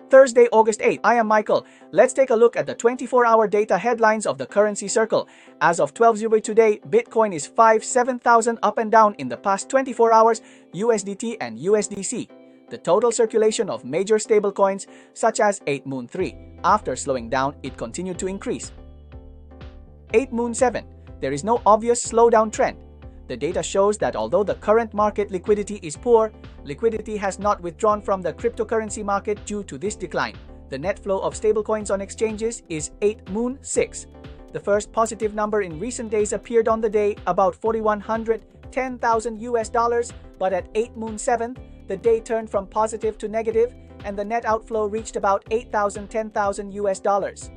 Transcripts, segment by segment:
Thursday, August 8. I am Michael. Let's take a look at the 24-hour data headlines of the currency circle. As of 12:00 today, Bitcoin is 57,000 up and down in the past 24 hours, USDT and USDC. The total circulation of major stablecoins such as 8moon3, after slowing down, it continued to increase. 8moon7, there is no obvious slowdown trend. The data shows that although the current market liquidity is poor, liquidity has not withdrawn from the cryptocurrency market due to this decline. The net flow of stablecoins on exchanges is 8moon6. The first positive number in recent days appeared on the day, about 4,100, $10,000, but at 8moon7, the day turned from positive to negative, and the net outflow reached about $8,000, $10,000.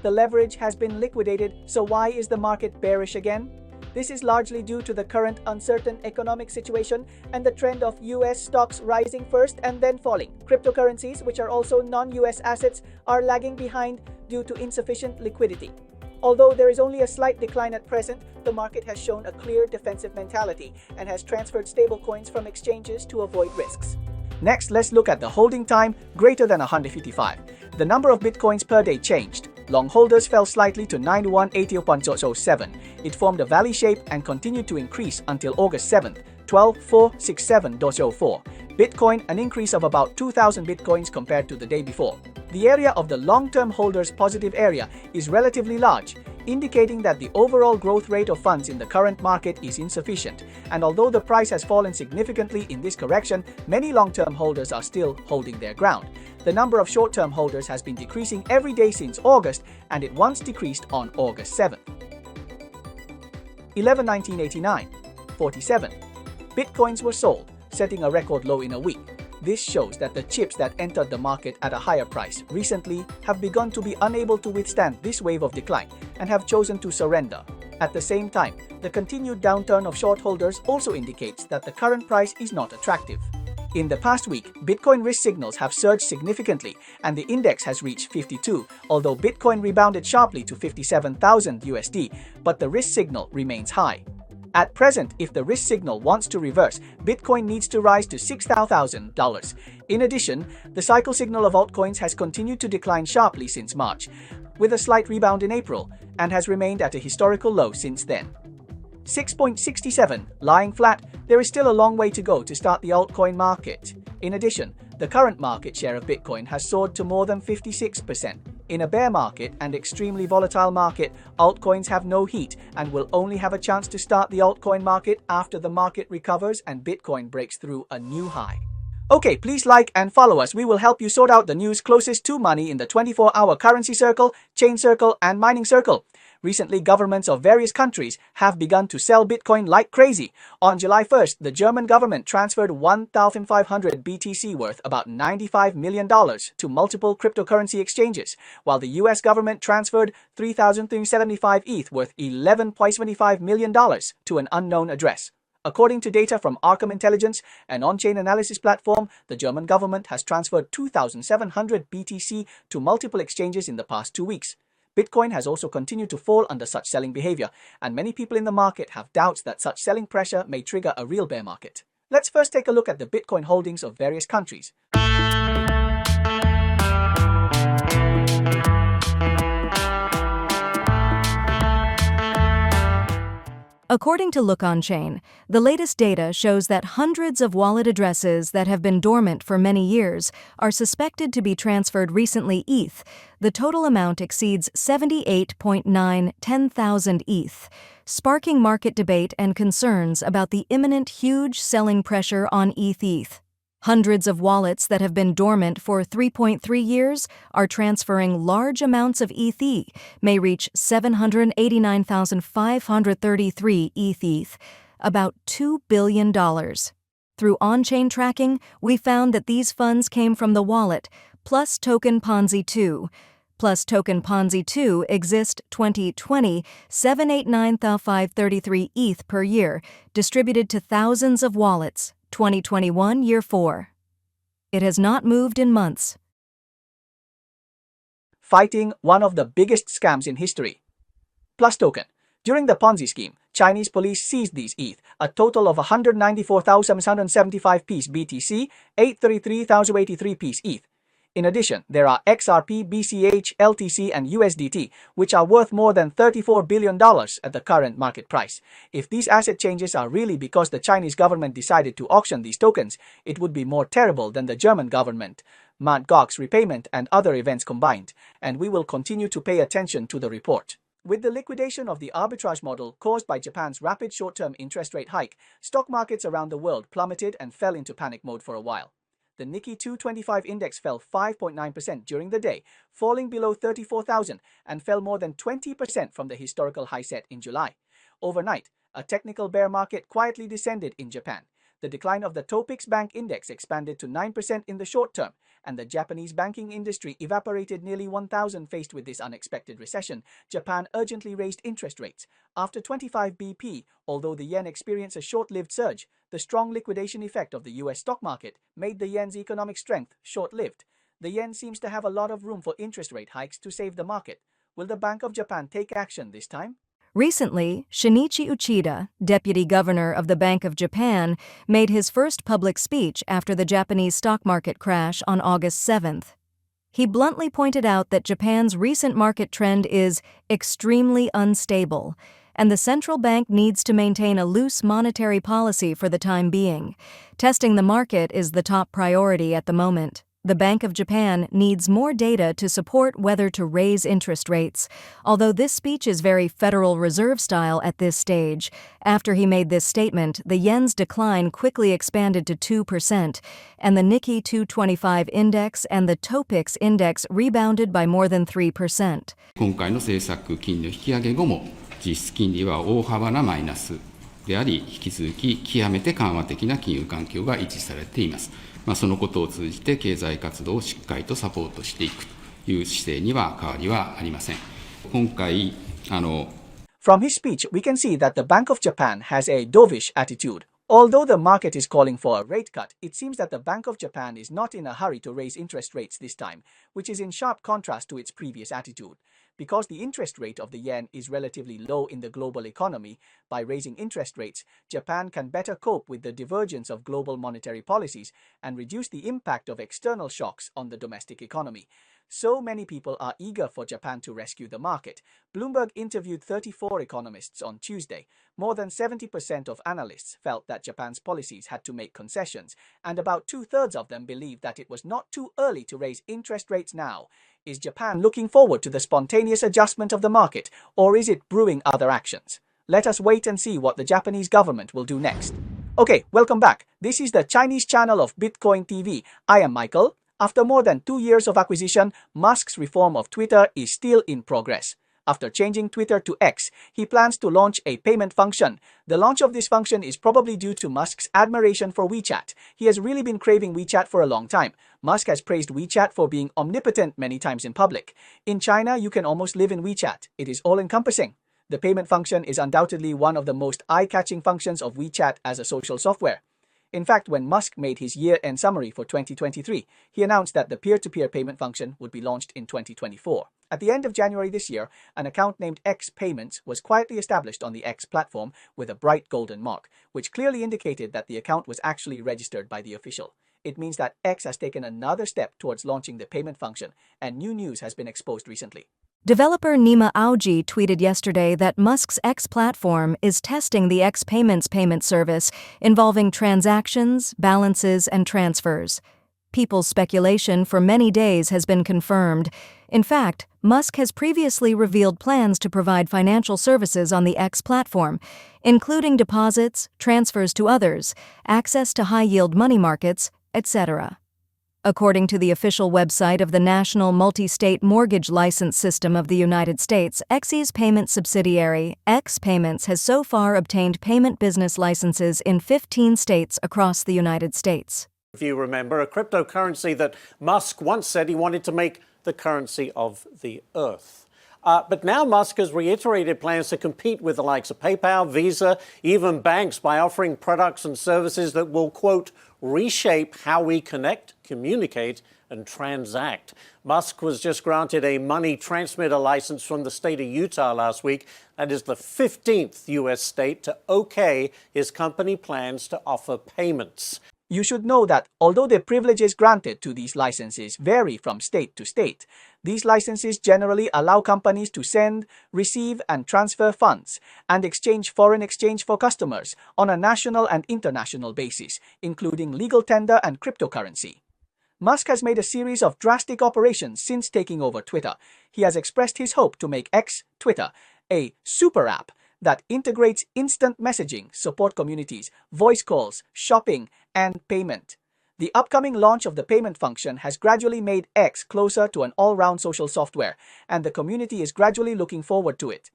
The leverage has been liquidated, so why is the market bearish again? This is largely due to the current uncertain economic situation and the trend of US stocks rising first and then falling. Cryptocurrencies, which are also non-US assets, are lagging behind due to insufficient liquidity. Although there is only a slight decline at present, the market has shown a clear defensive mentality and has transferred stablecoins from exchanges to avoid risks. Next, let's look at the holding time greater than 155. The number of bitcoins per day changed. Long holders fell slightly to 9180.07. It formed a valley shape and continued to increase until August 7th, 12,467.04. Bitcoin, an increase of about 2,000 bitcoins compared to the day before. The area of the long-term holders' positive area is relatively large, indicating that the overall growth rate of funds in the current market is insufficient. And although the price has fallen significantly in this correction, many long-term holders are still holding their ground. The number of short-term holders has been decreasing every day since August, and it once decreased on August 7th. 11/19/89, 47. Bitcoins were sold, setting a record low in a week. This shows that the chips that entered the market at a higher price recently have begun to be unable to withstand this wave of decline and have chosen to surrender. At the same time, the continued downturn of short holders also indicates that the current price is not attractive. In the past week, Bitcoin risk signals have surged significantly and the index has reached 52, although Bitcoin rebounded sharply to 57,000 USD, but the risk signal remains high. At present, if the risk signal wants to reverse, Bitcoin needs to rise to $6,000. In addition, the cycle signal of altcoins has continued to decline sharply since March, with a slight rebound in April, and has remained at a historical low since then. 6.67, lying flat, there is still a long way to go to start the altcoin market. In addition, the current market share of Bitcoin has soared to more than 56%. In a bear market and extremely volatile market, altcoins have no heat and will only have a chance to start the altcoin market after the market recovers and Bitcoin breaks through a new high. Okay, please like and follow us. We will help you sort out the news closest to money in the 24-hour currency circle, chain circle, and mining circle. Recently, governments of various countries have begun to sell Bitcoin like crazy. On July 1st, the German government transferred 1,500 BTC worth about $95 million to multiple cryptocurrency exchanges, while the US government transferred 3,375 ETH worth $11.25 million to an unknown address. According to data from Arkham Intelligence, an on-chain analysis platform, the German government has transferred 2,700 BTC to multiple exchanges in the past 2 weeks. Bitcoin has also continued to fall under such selling behavior, and many people in the market have doubts that such selling pressure may trigger a real bear market. Let's first take a look at the Bitcoin holdings of various countries. According to Look On Chain, the latest data shows that hundreds of wallet addresses that have been dormant for many years are suspected to be transferred recently ETH. The total amount exceeds 78.910,000 ETH, sparking market debate and concerns about the imminent huge selling pressure on ETH. Hundreds of wallets that have been dormant for 3.3 years are transferring large amounts of ETH, may reach 789,533 ETH, about $2 billion. Through on-chain tracking, we found that these funds came from the wallet Plus Token Ponzi 2. Plus Token Ponzi 2 exist 2020, 789,533 ETH per year, distributed to thousands of wallets. 2021 Year 4. It has not moved in months. Fighting one of the biggest scams in history. Plus Token. During the Ponzi scheme, Chinese police seized these ETH, a total of 194,775 piece BTC, 833,083 piece ETH. In addition, there are XRP, BCH, LTC, and USDT, which are worth more than $34 billion at the current market price. If these asset changes are really because the Chinese government decided to auction these tokens, it would be more terrible than the German government, Mt. Gox's repayment, and other events combined, and we will continue to pay attention to the report. With the liquidation of the arbitrage model caused by Japan's rapid short-term interest rate hike, stock markets around the world plummeted and fell into panic mode for a while. The Nikkei 225 index fell 5.9% during the day, falling below 34,000 and fell more than 20% from the historical high set in July. Overnight, a technical bear market quietly descended in Japan. The decline of the Topix Bank Index expanded to 9% in the short term, and the Japanese banking industry evaporated nearly 1,000. Faced with this unexpected recession, Japan urgently raised interest rates. After 25 BP, although the yen experienced a short-lived surge, the strong liquidation effect of the US stock market made the yen's economic strength short-lived. The yen seems to have a lot of room for interest rate hikes to save the market. Will the Bank of Japan take action this time? Recently, Shinichi Uchida, deputy governor of the Bank of Japan, made his first public speech after the Japanese stock market crash on August 7th. He bluntly pointed out that Japan's recent market trend is extremely unstable, and the central bank needs to maintain a loose monetary policy for the time being. Testing the market is the top priority at the moment. The Bank of Japan needs more data to support whether to raise interest rates, although this speech is very Federal Reserve style at this stage. After he made this statement, the yen's decline quickly expanded to 2%, and the Nikkei 225 index and the Topix index rebounded by more than 3%. 今回の政策金利の引き上げ後も実質金利は大幅なマイナスであり、引き続き極めて緩和的な金融環境が維持されています。そのことを通じて経済活動をしっかりとサポートしていくという姿勢には変わりはありません。今回From his speech, we can see that the Bank of Japan has a dovish attitude. Although the market is calling for a rate cut, it seems that the Bank of Japan is not in a hurry to raise interest rates this time, which is in sharp contrast to its previous attitude. Because the interest rate of the yen is relatively low in the global economy, by raising interest rates, Japan can better cope with the divergence of global monetary policies and reduce the impact of external shocks on the domestic economy. So many people are eager for Japan to rescue the market. Bloomberg interviewed 34 economists on Tuesday. More than 70% of analysts felt that Japan's policies had to make concessions, and about two-thirds of them believed that it was not too early to raise interest rates now. Is Japan looking forward to the spontaneous adjustment of the market, or is it brewing other actions? Let us wait and see what the Japanese government will do next. Okay, welcome back. This is the Chinese channel of Bitcoin TV. I am Michael. After more than 2 years of acquisition, Musk's reform of Twitter is still in progress. After changing Twitter to X, he plans to launch a payment function. The launch of this function is probably due to Musk's admiration for WeChat. He has really been craving WeChat for a long time. Musk has praised WeChat for being omnipotent many times in public. In China, you can almost live in WeChat. It is all-encompassing. The payment function is undoubtedly one of the most eye-catching functions of WeChat as a social software. In fact, when Musk made his year-end summary for 2023, he announced that the peer-to-peer payment function would be launched in 2024. At the end of January this year, an account named X Payments was quietly established on the X platform with a bright golden mark, which clearly indicated that the account was actually registered by the official. It means that X has taken another step towards launching the payment function, and new news has been exposed recently. Developer Nima Auji tweeted yesterday that Musk's X platform is testing the X Payments payment service involving transactions, balances, and transfers. People's speculation for many days has been confirmed. In fact, Musk has previously revealed plans to provide financial services on the X platform, including deposits, transfers to others, access to high-yield money markets, etc. According to the official website of the National Multi-State Mortgage License System of the United States, XE's payment subsidiary, X Payments, has so far obtained payment business licenses in 15 states across the United States. If you remember, a cryptocurrency that Musk once said he wanted to make the currency of the earth. But now Musk has reiterated plans to compete with the likes of PayPal, Visa, even banks by offering products and services that will, quote, reshape how we connect, communicate, and transact. Musk was just granted a money transmitter license from the state of Utah last week. That is the 15th U.S. state to okay his company plans to offer payments. You should know that although the privileges granted to these licenses vary from state to state, these licenses generally allow companies to send, receive, and transfer funds and exchange foreign exchange for customers on a national and international basis, including legal tender and cryptocurrency. Musk has made a series of drastic operations since taking over Twitter. He has expressed his hope to make X, Twitter, a super app that integrates instant messaging, support communities, voice calls, shopping, and payment. The upcoming launch of the payment function has gradually made X closer to an all-round social software, and the community is gradually looking forward to it.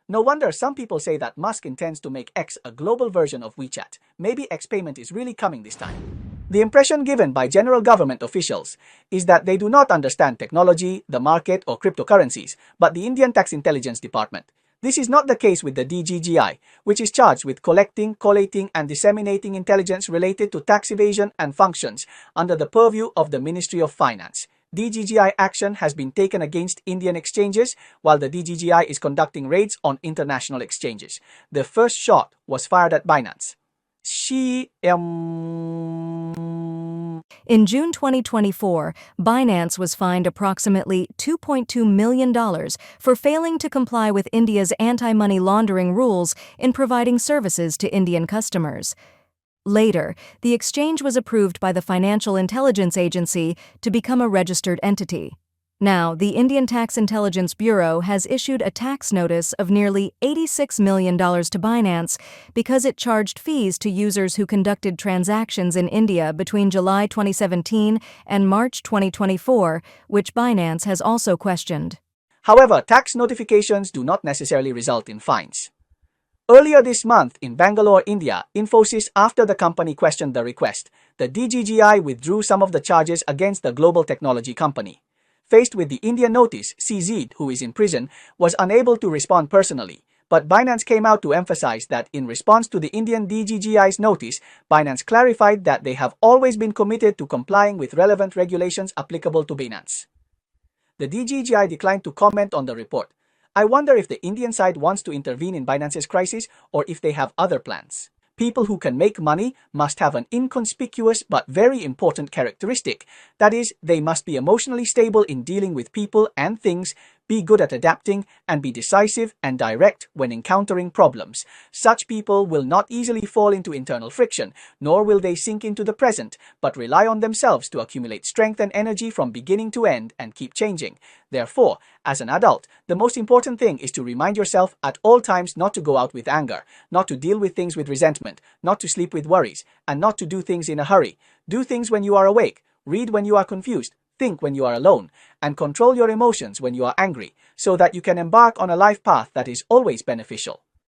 No wonder some people say that Musk intends to make X a global version of WeChat. Maybe X payment is really coming this time. The impression given by general government officials is that they do not understand technology, the market, or cryptocurrencies, but the Indian Tax Intelligence Department. This is not the case with the DGGI, which is charged with collecting, collating, and disseminating intelligence related to tax evasion and functions under the purview of the Ministry of Finance. DGGI action has been taken against Indian exchanges, while the DGGI is conducting raids on international exchanges. The first shot was fired at Binance. In June 2024, Binance was fined approximately $2.2 million for failing to comply with India's anti-money laundering rules in providing services to Indian customers. Later, the exchange was approved by the Financial Intelligence Agency to become a registered entity. Now, the Indian Tax Intelligence Bureau has issued a tax notice of nearly $86 million to Binance because it charged fees to users who conducted transactions in India between July 2017 and March 2024, which Binance has also questioned. However, tax notifications do not necessarily result in fines. Earlier this month in Bangalore, India, Infosys, after the company questioned the request, the DGGI withdrew some of the charges against the global technology company. Faced with the Indian notice, CZ, who is in prison, was unable to respond personally. But Binance came out to emphasize that in response to the Indian DGGI's notice, Binance clarified that they have always been committed to complying with relevant regulations applicable to Binance. The DGGI declined to comment on the report. I wonder if the Indian side wants to intervene in Binance's crisis or if they have other plans. People who can make money must have an inconspicuous but very important characteristic. That is, they must be emotionally stable in dealing with people and things, be good at adapting, and be decisive and direct when encountering problems. Such people will not easily fall into internal friction, nor will they sink into the present, but rely on themselves to accumulate strength and energy from beginning to end and keep changing. Therefore, as an adult, the most important thing is to remind yourself at all times not to go out with anger, not to deal with things with resentment, not to sleep with worries, and not to do things in a hurry. Do things when you are awake, read when you are confused, think when you are alone, and control your emotions when you are angry, so that you can embark on a life path that is always beneficial.